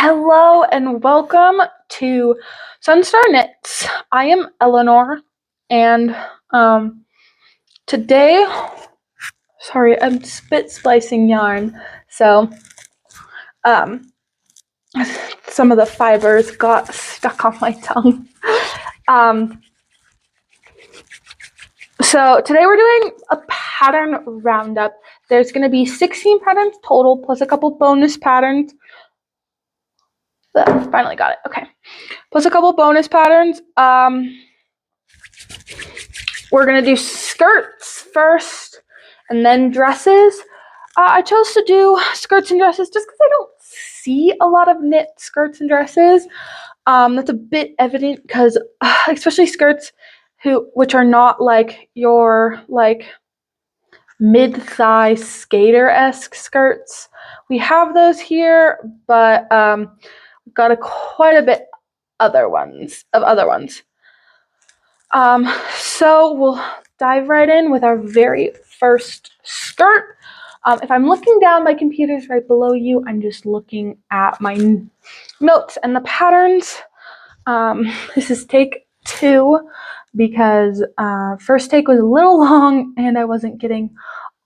Hello and welcome to Sunstar Knits. I am Eleanor, and today, sorry, I'm spit splicing yarn, so um, some of the fibers got stuck on my tongue. So today we're doing a pattern roundup. There's going to be 16 patterns total, plus a couple bonus patterns. Finally got it. Okay. Plus a couple bonus patterns. We're going to do skirts first and then dresses. I chose to do skirts and dresses just because I don't see a lot of knit skirts and dresses. That's a bit evident because especially skirts which are not like your mid-thigh skater-esque skirts. We have those here, but we've got quite a bit other ones. So we'll dive right in with our very first skirt. If I'm looking down, my computer's right below you. I'm just looking at my notes and the patterns. This is take 2 because first take was a little long and I wasn't getting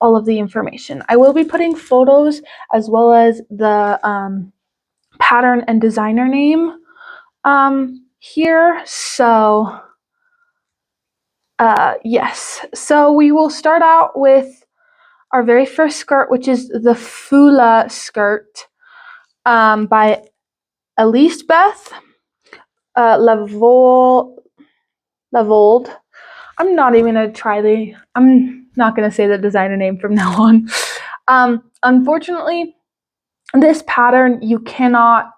all of the information. I will be putting photos as well as the pattern and designer name here. So yes, so we will start out with our very first skirt, which is the Fula skirt by Elisabeth Lavold. I'm not going to say the designer name from now on. Unfortunately, this pattern you cannot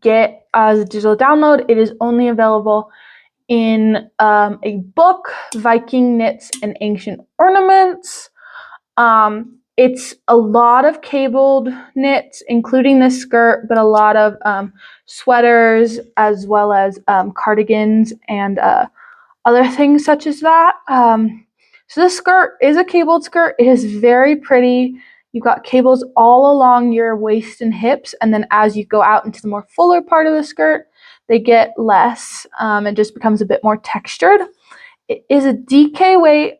get as a digital download. It is only available in a book, Viking Knits and Ancient Ornaments. It's a lot of cabled knits, including this skirt, but a lot of sweaters as well as cardigans and other things such as that. So this skirt is a cabled skirt. It is very pretty. You've got cables all along your waist and hips, and then as you go out into the more fuller part of the skirt, they get less and just becomes a bit more textured. It is a DK weight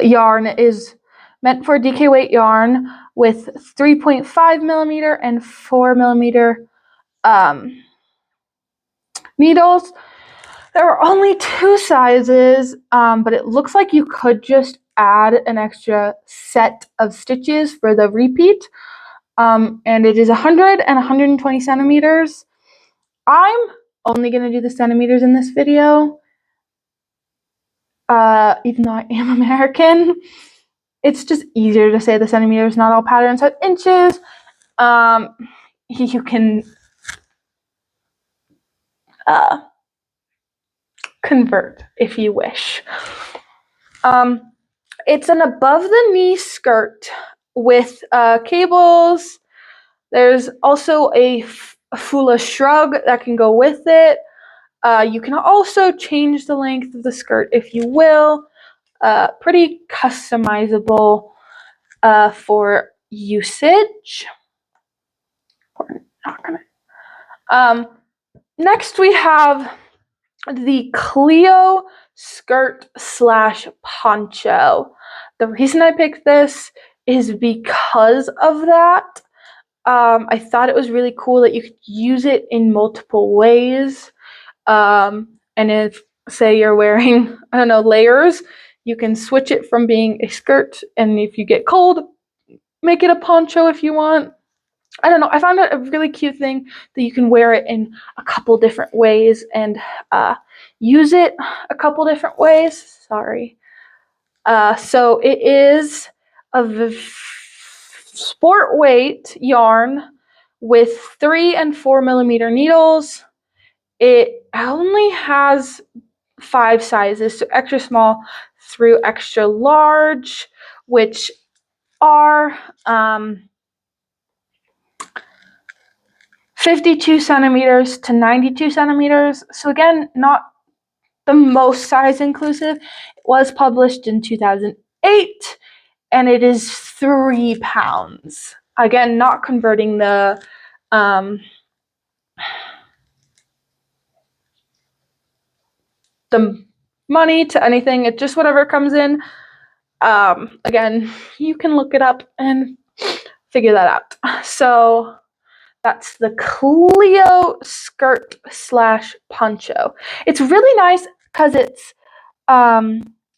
yarn. It is meant for DK weight yarn with 3.5 millimeter and 4 millimeter needles. There are only 2 sizes, but it looks like you could just add an extra set of stitches for the repeat. And it is 100 and 120 centimeters. I'm only going to do the centimeters in this video, even though I am American. It's just easier to say the centimeters. Not all patterns have inches. You can convert if you wish. It's an above the knee skirt with cables. There's also a Fula shrug that can go with it. You can also change the length of the skirt if you will. Pretty customizable for usage. Next we have the Clio skirt / poncho. The reason I picked this is because of that. I thought it was really cool that you could use it in multiple ways. And if, say, you're wearing, layers, you can switch it from being a skirt, and if you get cold, make it a poncho if you want. I don't know. I found it a really cute thing that you can wear it in a couple different ways and use it a couple different ways. Sorry. So it is a sport weight yarn with 3 and 4 millimeter needles. It only has 5 sizes, so extra small through extra large, which are 52 centimeters to 92 centimeters. So again, not the most size inclusive. It was published in 2008, and it is 3 pounds. Again, not converting the money to anything. It's just whatever comes in. Again, you can look it up and figure that out. So that's the Clio skirt slash poncho. It's really nice because it's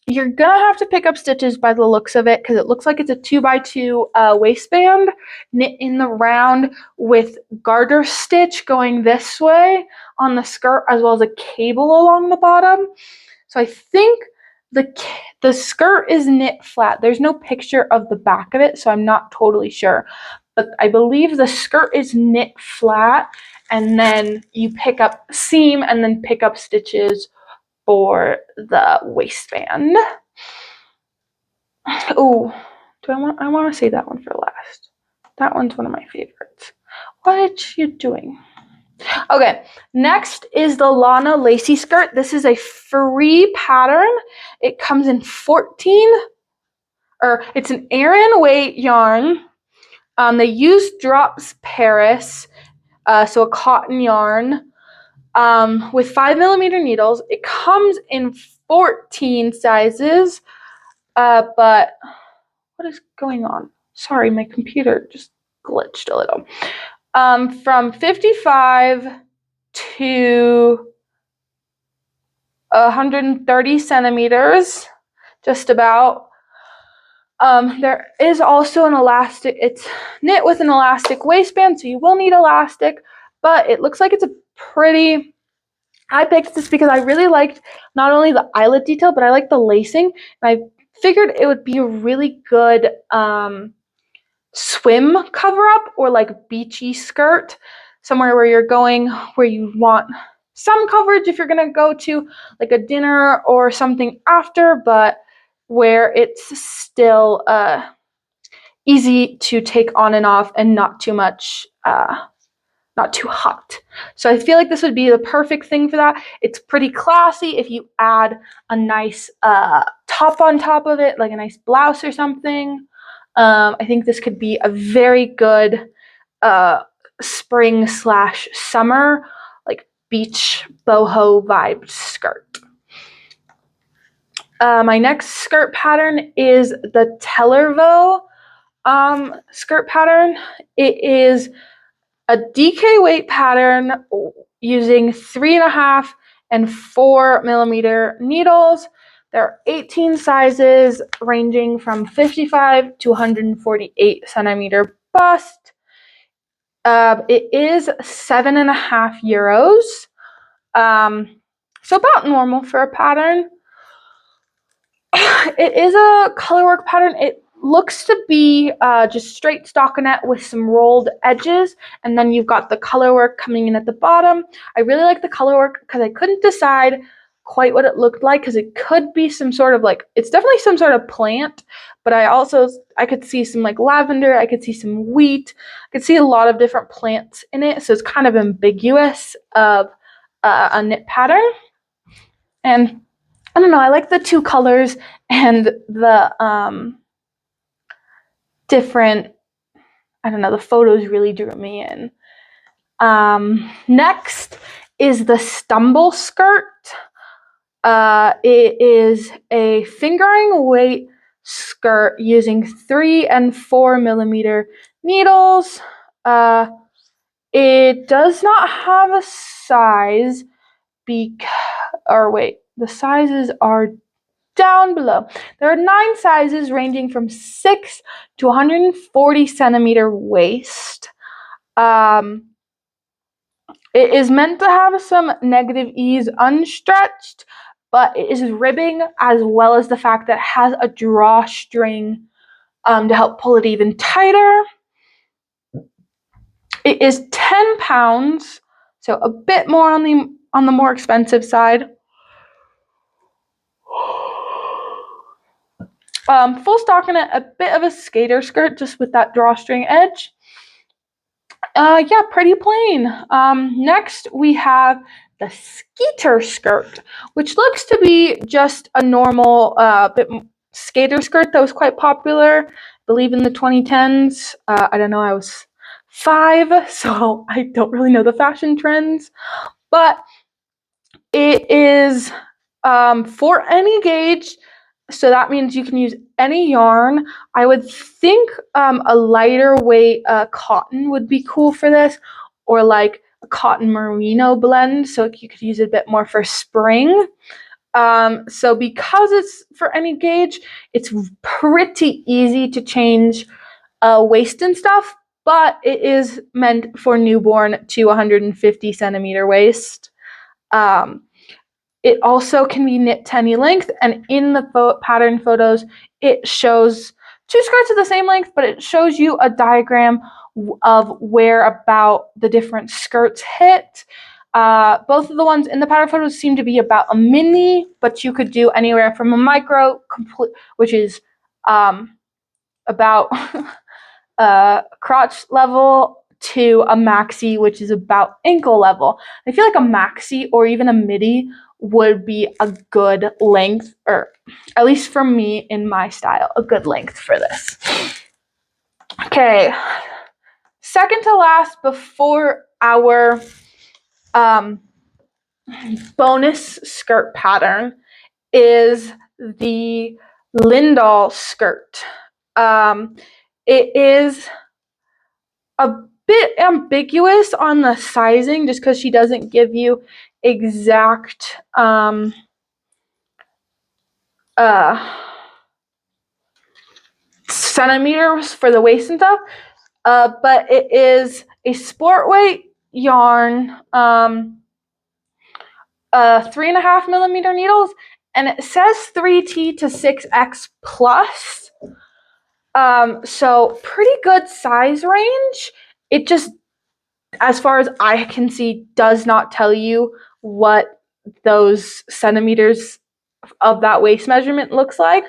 you're gonna have to pick up stitches by the looks of it because it looks like it's a 2x2 waistband knit in the round with garter stitch going this way on the skirt as well as a cable along the bottom. So I think the skirt is knit flat. There's no picture of the back of it, so I'm not totally sure. But I believe the skirt is knit flat, and then you pick up seam and then pick up stitches for the waistband. Oh, I want to say that one for last. That one's one of my favorites. What you doing? Okay, next is the Lana Lacy skirt. This is a free pattern. It comes in 14, or it's an Aran weight yarn. They use Drops Paris, so a cotton yarn, with 5mm needles. It comes in 14 sizes, but what is going on? Sorry, my computer just glitched a little. From 55 to 130 centimeters, just about. There is also an elastic. It's knit with an elastic waistband, so you will need elastic, but it looks like it's a pretty... I picked this because I really liked not only the eyelet detail, but I like the lacing, and I figured it would be a really good swim cover-up or like beachy skirt, somewhere where you're going where you want some coverage if you're going to go to like a dinner or something after, but where it's still easy to take on and off and not too much, not too hot. So I feel like this would be the perfect thing for that. It's pretty classy if you add a nice top on top of it, like a nice blouse or something. I think this could be a very good spring slash summer, like beach boho vibe skirt. My next skirt pattern is the Tellervo skirt pattern. It is a DK weight pattern using 3.5 and 4mm needles. There are 18 sizes ranging from 55 to 148 centimeter bust. It is 7.5 euros. So about normal for a pattern. It is a colorwork pattern. It looks to be just straight stockinette with some rolled edges, and then you've got the colorwork coming in at the bottom. I really like the colorwork because I couldn't decide quite what it looked like, because it could be some sort of like, it's definitely some sort of plant, but I could see some like lavender, I could see some wheat, I could see a lot of different plants in it, so it's kind of ambiguous of a knit pattern. And I don't know, I like the two colors and the different, I don't know, the photos really drew me in. Next is the Stumble skirt. It is a fingering weight skirt using 3 and 4mm needles. It does not have a size the sizes are down below. There are 9 sizes ranging from 6 to 140 centimeter waist. It is meant to have some negative ease unstretched, but it is ribbing, as well as the fact that it has a drawstring to help pull it even tighter. It is £10, so a bit more on the more expensive side. Full stockinette, a bit of a skater skirt, just with that drawstring edge. Yeah, pretty plain. Next we have the Skeeter skirt, which looks to be just a normal, bit skater skirt that was quite popular, I believe in the 2010s. I don't know, I was 5, so I don't really know the fashion trends, but it is for any gauge, so that means you can use any yarn. I would think a lighter weight cotton would be cool for this, or like a cotton merino blend, so you could use it a bit more for spring. So because it's for any gauge, it's pretty easy to change waist and stuff, but it is meant for newborn to 150 centimeter waist. Um, it also can be knit to any length, and in the pattern photos, it shows 2 skirts of the same length, but it shows you a diagram of where about the different skirts hit. Both of the ones in the pattern photos seem to be about a mini, but you could do anywhere from a micro, which is about crotch level, to a maxi, which is about ankle level. I feel like a maxi or even a midi would be a good length, or at least for me in my style, a good length for this. Okay, second to last before our bonus skirt pattern is the Lindahl skirt. It is a bit ambiguous on the sizing just because she doesn't give you exact centimeters for the waist and stuff, but it is a sport weight yarn, 3.5 millimeter needles, and it says 3T to 6X plus. So pretty good size range. It just, as far as I can see, does not tell you what those centimeters of that waist measurement looks like.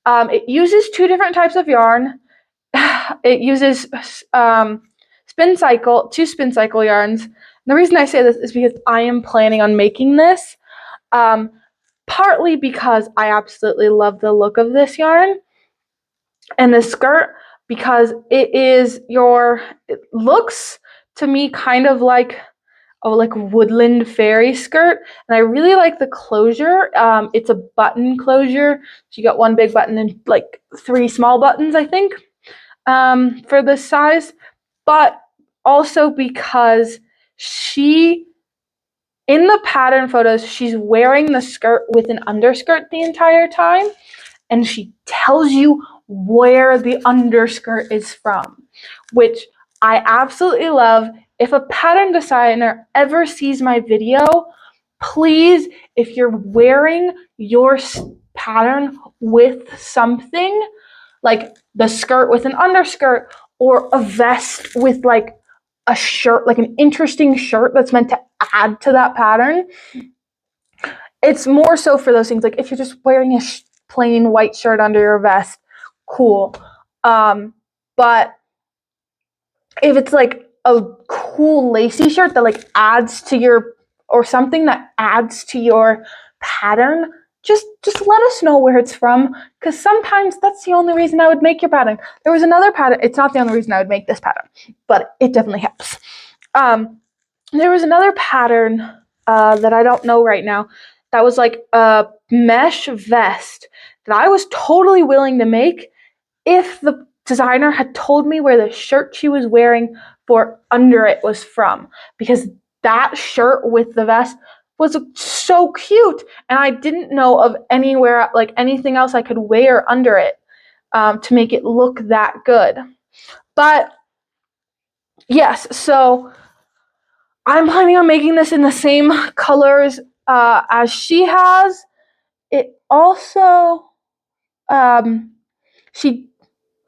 It uses 2 different types of yarn. It uses two spin cycle yarns. And the reason I say this is because I am planning on making this, partly because I absolutely love the look of this yarn and the skirt, because it looks to me kind of like woodland fairy skirt, and I really like the closure. It's a button closure, so you got 1 big button and like 3 small buttons, I think, for this size, but also because in the pattern photos, she's wearing the skirt with an underskirt the entire time, and she tells you where the underskirt is from, which I absolutely love. If a pattern designer ever sees my video, please, if you're wearing your pattern with something, like the skirt with an underskirt, or a vest with like a shirt, like an interesting shirt that's meant to add to that pattern. It's more so for those things. Like if you're just wearing a plain white shirt under your vest, cool. But if it's like a cool lacy shirt that like adds to your, or something that adds to your pattern, just let us know where it's from, because sometimes that's the only reason I would make your pattern. There was another pattern. It's not the only reason I would make this pattern, but it definitely helps. There was another pattern that I don't know right now that was like a mesh vest that I was totally willing to make if the designer had told me where the shirt she was wearing for under it was from, because that shirt with the vest was so cute, and I didn't know of anywhere, like anything else I could wear under it to make it look that good. But yes, so I'm planning on making this in the same colors as she has. It also, she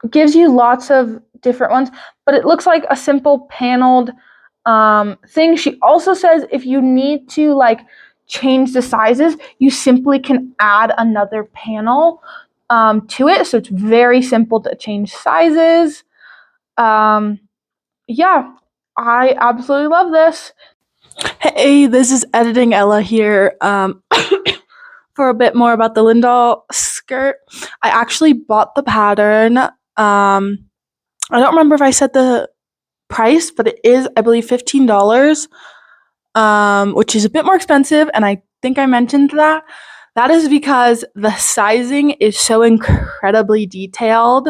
gives you lots of different ones, but it looks like a simple paneled thing. She also says if you need to like change the sizes, you simply can add another panel to it. So it's very simple to change sizes. Yeah, I absolutely love this. Hey, this is Editing Ella here for a bit more about the Lindahl skirt. I actually bought the pattern. I don't remember if I said the price, but it is, I believe, $15, which is a bit more expensive. And I think I mentioned that. That is because the sizing is so incredibly detailed.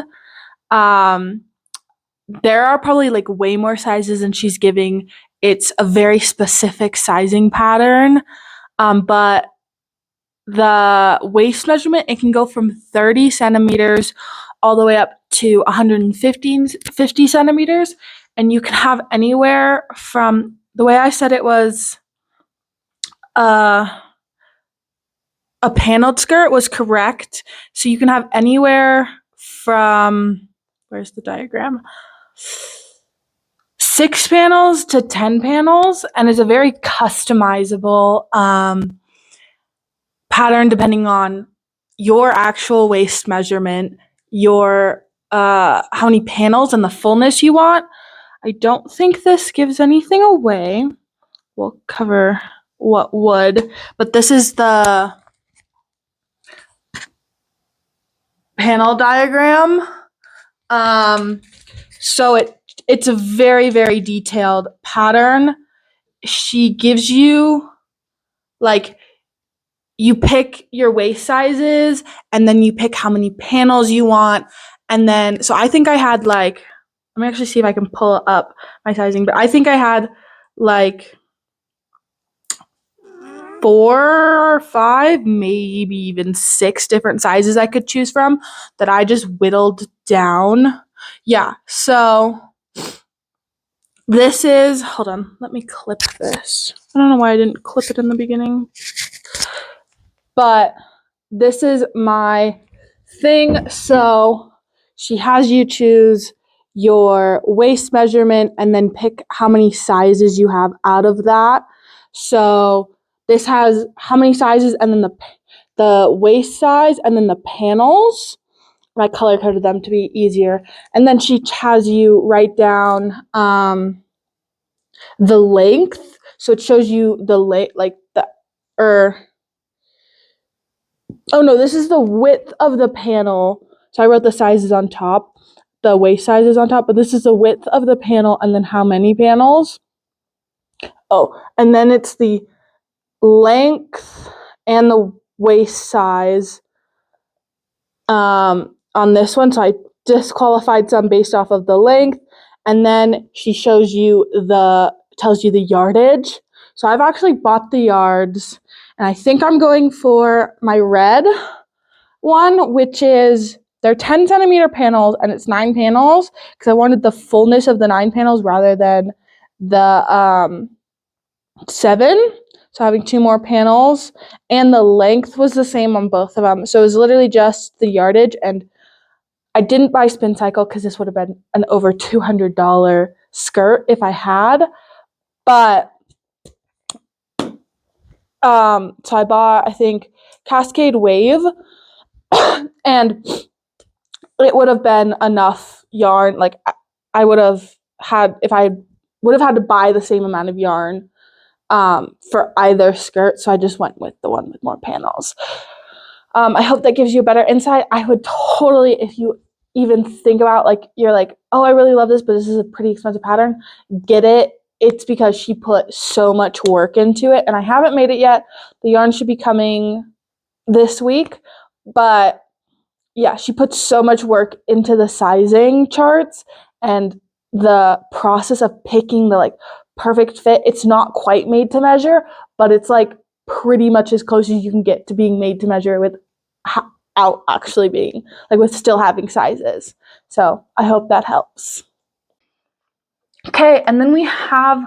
There are probably like way more sizes than she's giving. It's a very specific sizing pattern. But the waist measurement, it can go from 30 centimeters all the way up to 150 centimeters. And you can have anywhere from, the way I said it was, a paneled skirt was correct. So you can have anywhere from, where's the diagram? 6 panels to 10 panels, and it's a very customizable pattern depending on your actual waist measurement, your how many panels and the fullness you want. I don't think this gives anything away. We'll cover what would, but this is the panel diagram. So it's a very, very detailed pattern. She gives you, like, you pick your waist sizes and then you pick how many panels you want. And then, so I think I had like, let me actually see if I can pull up my sizing, but I think I had like 4 or 5, maybe even 6 different sizes I could choose from that I just whittled down. Yeah, so this is, hold on, let me clip this. I don't know why I didn't clip it in the beginning. But this is my thing. So she has you choose your waist measurement and then pick how many sizes you have out of that. So this has how many sizes and then the waist size and then the panels. I color coded them to be easier. And then she has you write down the length. So it shows you the oh no, this is the width of the panel. So I wrote the sizes on top, the waist sizes on top, but this is the width of the panel and then how many panels. Oh, and then it's the length and the waist size on this one. So I disqualified some based off of the length. And then she tells you the yardage. So I've actually bought the yards, and I think I'm going for my red one, which is, they're 10 centimeter panels and it's 9 panels because I wanted the fullness of the 9 panels rather than the 7. So having 2 more panels, and the length was the same on both of them. So it was literally just the yardage, and I didn't buy Spin Cycle because this would have been an over $200 skirt if I had. But so I bought, I think, Cascade Wave, and it would have been enough yarn. Like, I would have had, if I would have had to buy the same amount of yarn for either skirt. So I just went with the one with more panels. I hope that gives you a better insight. I would totally, if you even think about, like, you're like, oh, I really love this, but this is a pretty expensive pattern, get it. It's because she put so much work into it, and I haven't made it yet. The yarn should be coming this week, but yeah, she puts so much work into the sizing charts and the process of picking the, like, perfect fit. It's not quite made to measure, but it's like pretty much as close as you can get to being made to measure without actually being, like, with still having sizes. So I hope that helps. Okay, and then we have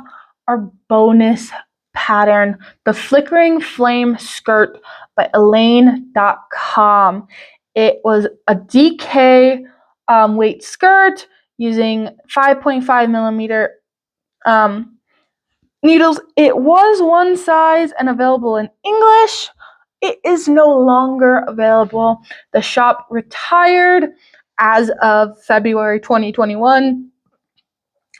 our bonus pattern, the Flickering Flame Skirt by Elaine.com. It was a DK weight skirt using 5.5 millimeter needles. It was one size and available in English. It is no longer available. The shop retired as of February 2021.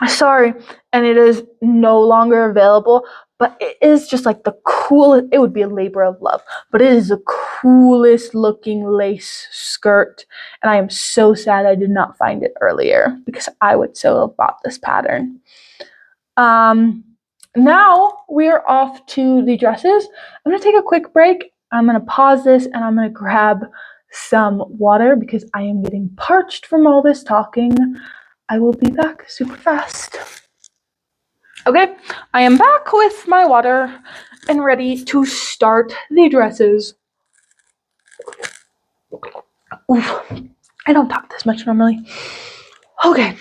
Sorry, and it is no longer available, but it is just like the coolest. It would be a labor of love, but it is the coolest looking lace skirt, and I am so sad I did not find it earlier because I would so have bought this pattern. Now we're off to the dresses. I'm gonna take a quick break. I'm gonna pause this and I'm gonna grab some water because I am getting parched from all this talking. I will be back super fast. Okay, I am back with my water and ready to start the dresses. Oof, I don't talk this much normally. Okay,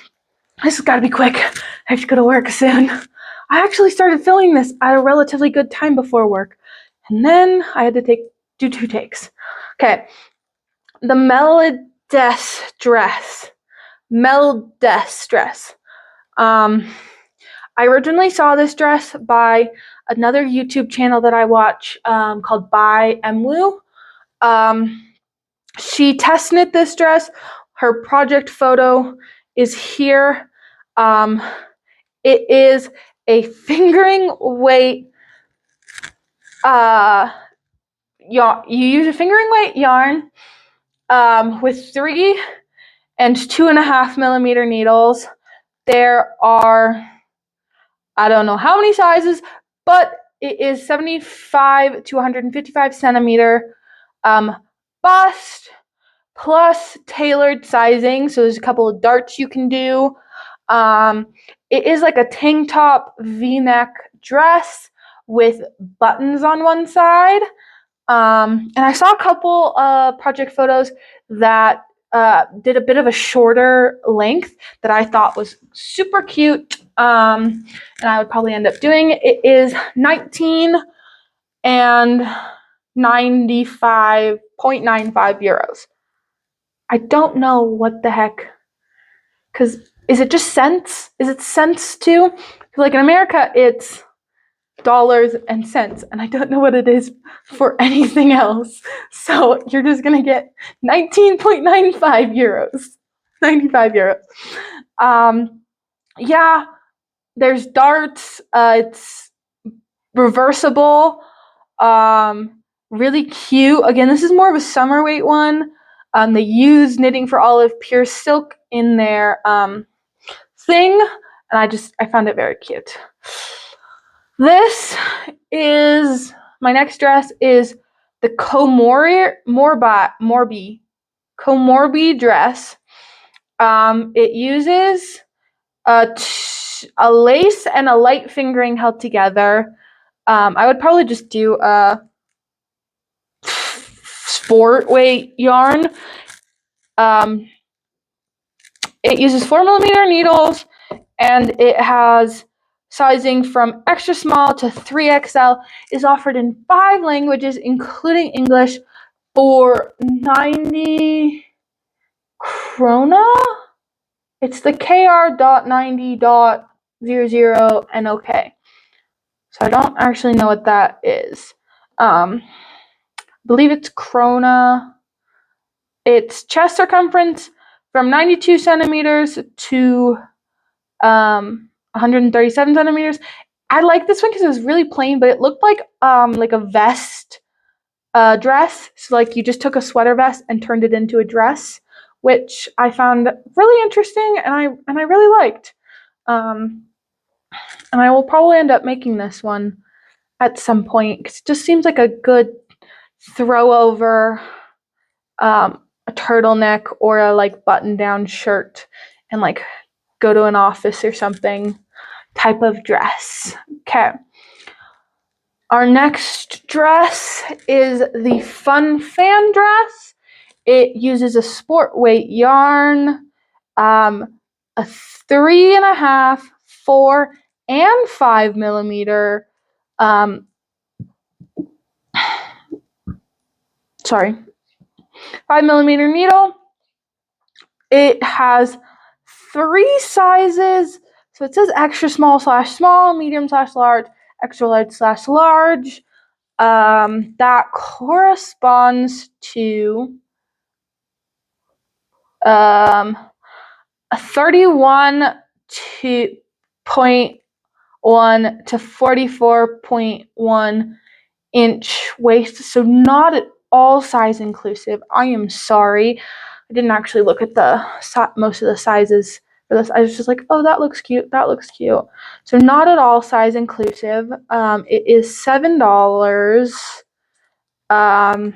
this has got to be quick. I have to go to work soon. I actually started filming this at a relatively good time before work, and then I had to do 2 takes. Okay, the Melodess dress. I originally saw this dress by another YouTube channel that I watch called By Emwu. She test knit this dress. Her project photo is here. It is a fingering weight. You use a fingering weight yarn with 3 and 2.5 millimeter needles. There are, I don't know how many sizes, but it is 75 to 155 centimeter bust plus tailored sizing. So there's a couple of darts you can do. It is like a tank top V-neck dress with buttons on one side. And I saw a couple project photos that did a bit of a shorter length that I thought was super cute. And I would probably end up doing. It is 19 and 95.95 euros. I don't know what the heck, because is it just cents? Is it cents too? Like in America, it's dollars and cents, and I don't know what it is for anything else. So you're just gonna get 19.95 euros, 95 euros. Yeah, there's darts. It's reversible. Really cute. Again, this is more of a summer weight one. They use Knitting for Olive pure silk in their thing, and I found it very cute. This is my next dress is the Komorbi dress. It uses a lace and a light fingering held together. I would probably just do a sport weight yarn. It uses 4 millimeter needles, and it has sizing from extra small to 3XL. Is offered in 5 languages, including English, for 90 krona. It's the KR.90.00 NOK. So I don't actually know what that is. I believe it's krona. Its chest circumference from 92 centimeters to 137 centimeters. I like this one because it was really plain, but it looked like a vest dress. So like you just took a sweater vest and turned it into a dress, which I found really interesting and I really liked. And I will probably end up making this one at some point because it just seems like a good throw over a turtleneck or a like button down shirt and like go to an office or something type of dress. Okay. Our next dress is the Fun Fan dress. It uses a sport weight yarn, a 3.5, 4, and 5 millimeter. 5 millimeter needle. It has 3 sizes. So it says extra small / small, medium / large, extra large / large. That corresponds to a 31 to 1 to 44.1 inch waist, so not at all size inclusive. I am sorry. I didn't actually look at most of the sizes for this. I was just like, oh, that looks cute. That looks cute. So not at all size inclusive. It is $7. And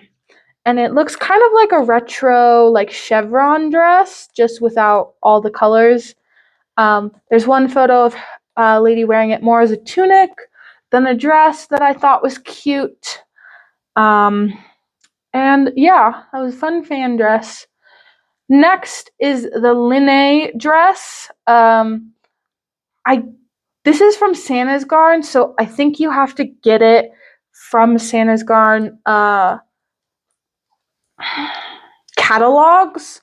it looks kind of like a retro, like chevron dress, just without all the colors. There's one photo of a lady wearing it more as a tunic than a dress that I thought was cute. And yeah, that was a fun fan dress. Next is the Linné dress. This is from Santa's Garn, so I think you have to get it from Santa's Garn catalogs.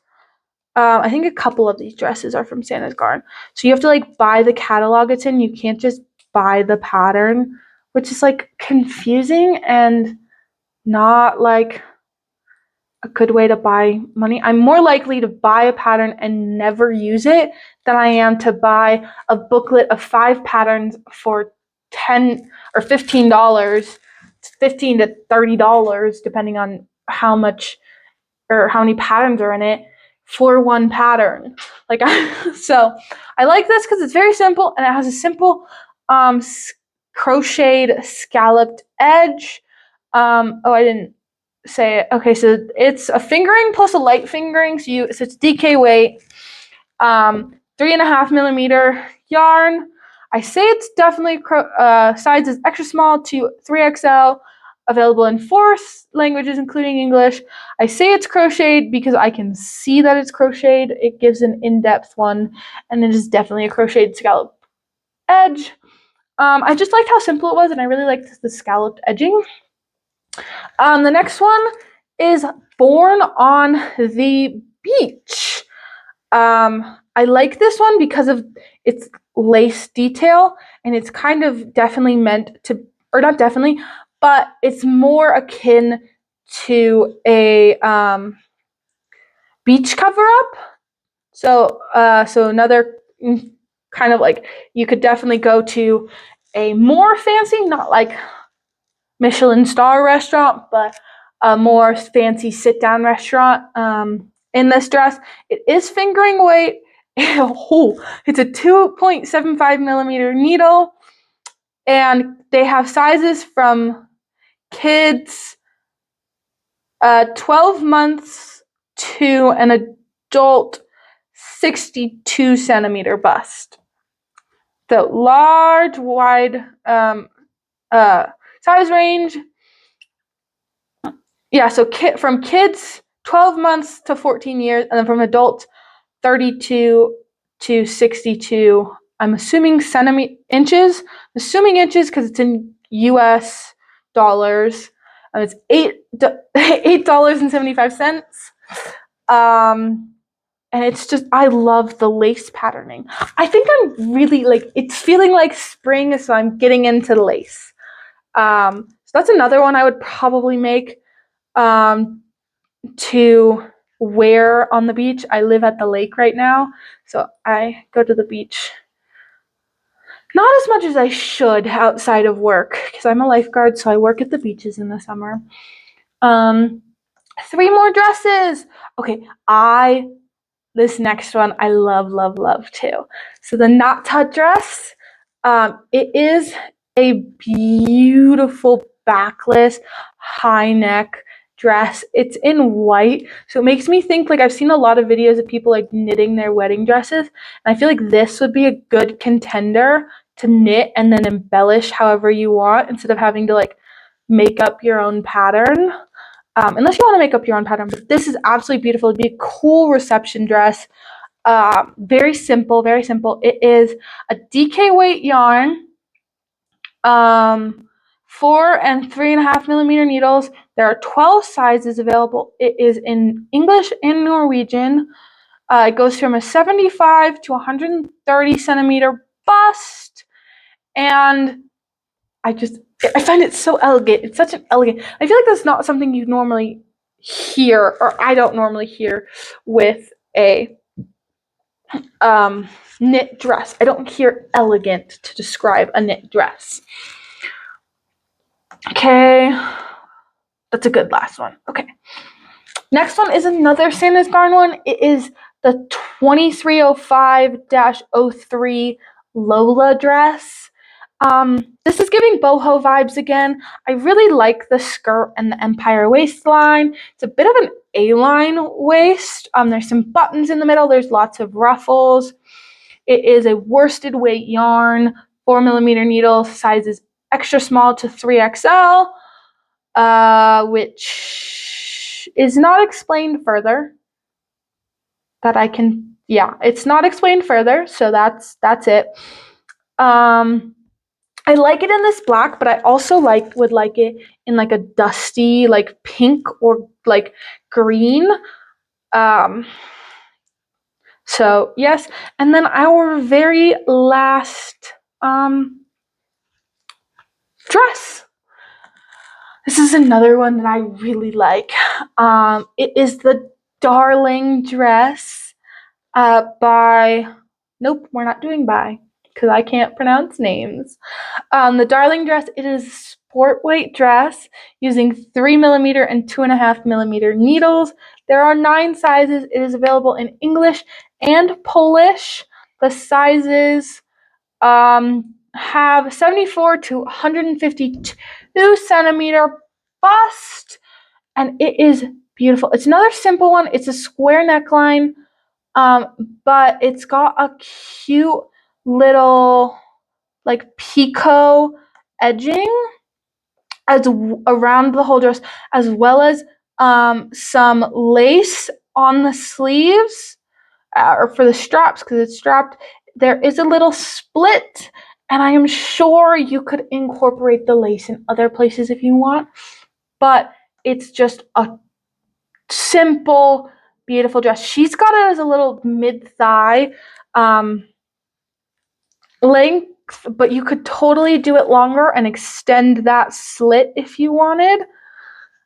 I think a couple of these dresses are from Santa's Garn. So you have to like buy the catalog it's in. You can't just buy the pattern, which is like confusing and not like a good way to buy money. I'm more likely to buy a pattern and never use it than I am to buy a booklet of 5 patterns for $10 or $15, $15 to $30, depending on how much or how many patterns are in it, for one pattern. Like, so I like this because it's very simple and it has a simple crocheted scalloped edge. Oh, I didn't say it. Okay, so it's a fingering plus a light fingering. So it's DK weight, 3.5 millimeter yarn. I say it's definitely size is extra small to 3XL, available in 4 languages, including English. I say it's crocheted because I can see that it's crocheted. It gives an in-depth one, and it is definitely a crocheted scallop edge. I just liked how simple it was, and I really liked the scalloped edging. The next one is Born on the Beach. I like this one because of its lace detail, and it's kind of definitely meant to, or not definitely, but it's more akin to a beach cover-up. So another kind of like, you could definitely go to a more fancy, not like Michelin star restaurant, but a more fancy sit-down restaurant in this dress. It is fingering weight. It's a 2.75 millimeter needle, and they have sizes from kids 12 months to an adult 62 centimeter bust. So large, wide size range. Yeah, so from kids 12 months to 14 years, and then from adults 32 to 62. I'm assuming inches. Assuming inches because it's in US dollars. It's $8.75. And it's just, I love the lace patterning. I think I'm really like, it's feeling like spring, so I'm getting into the lace. So that's another one I would probably make to wear on the beach. I live at the lake right now, so I go to the beach not as much as I should outside of work because I'm a lifeguard, so I work at the beaches in the summer. 3 more dresses. Okay, this next one I love too. So the knot tuck dress, it is a beautiful backless high neck dress. It's in white, so it makes me think, like, I've seen a lot of videos of people like knitting their wedding dresses, and I feel like this would be a good contender to knit and then embellish however you want instead of having to like make up your own pattern. Unless you want to make up your own pattern, but this is absolutely beautiful. It'd be a cool reception dress. Very simple, very simple. It is a DK weight yarn, 4 and 3.5 millimeter needles. There are 12 sizes available. It is in English and Norwegian. It goes from a 75 to 130 centimeter bust, and I find it so elegant. It's such an elegant. I feel like that's not something you normally hear, or I don't normally hear with a knit dress. I don't hear elegant to describe a knit dress. Okay, that's a good last one. Okay. Next one is another Santa's Garden one. It is the 2305-03 Lola dress. This is giving boho vibes again. I really like the skirt and the empire waistline. It's a bit of an A-line waist. There's some buttons in the middle. There's lots of ruffles. It is a worsted weight yarn, 4mm needle, sizes extra small to 3XL, which is not explained further. It's not explained further, so that's it. I like it in this black, but I also would like it in like a dusty, like pink or like green. So yes, and then our very last dress. This is another one that I really like. It is the Darling dress by. Nope, we're not doing by because I can't pronounce names. The Darling dress. It is a sport weight dress using 3mm and 2.5mm needles. There are 9 sizes. It is available in English and Polish. The sizes have 74 to 152 centimeter bust, and it is beautiful. It's another simple one. It's a square neckline, but it's got a cute little like picot edging around the whole dress, as well as some lace on the sleeves or for the straps because it's strapped. There is a little split, and I am sure you could incorporate the lace in other places if you want, but it's just a simple, beautiful dress. She's got it as a little mid-thigh length, but you could totally do it longer and extend that slit if you wanted. I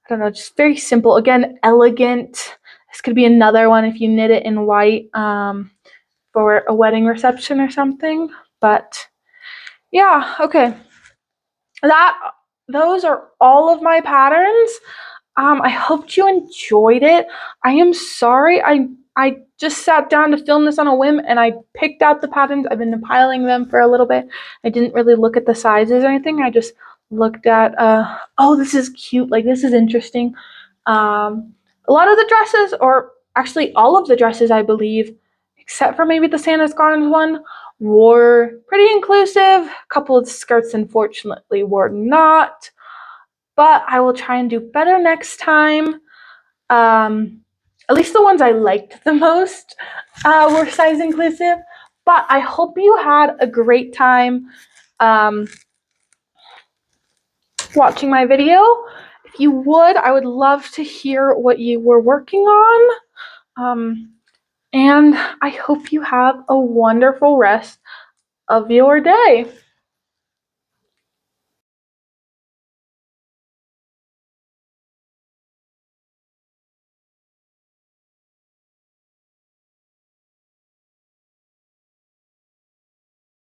don't know, just very simple. Again, elegant. This could be another one if you knit it in white for a wedding reception or something. But yeah, okay. Those are all of my patterns. I hope you enjoyed it. I am sorry I just sat down to film this on a whim and I picked out the patterns. I've been compiling them for a little bit. I didn't really look at the sizes or anything. I just looked at oh, this is cute. Like, this is interesting. A lot of the dresses, or actually all of the dresses, I believe, except for maybe the Santa's Gardens one, were pretty inclusive. A couple of skirts, unfortunately, were not. But I will try and do better next time. At least the ones I liked the most were size inclusive. But I hope you had a great time watching my video. If you would, I would love to hear what you were working on. And I hope you have a wonderful rest of your day.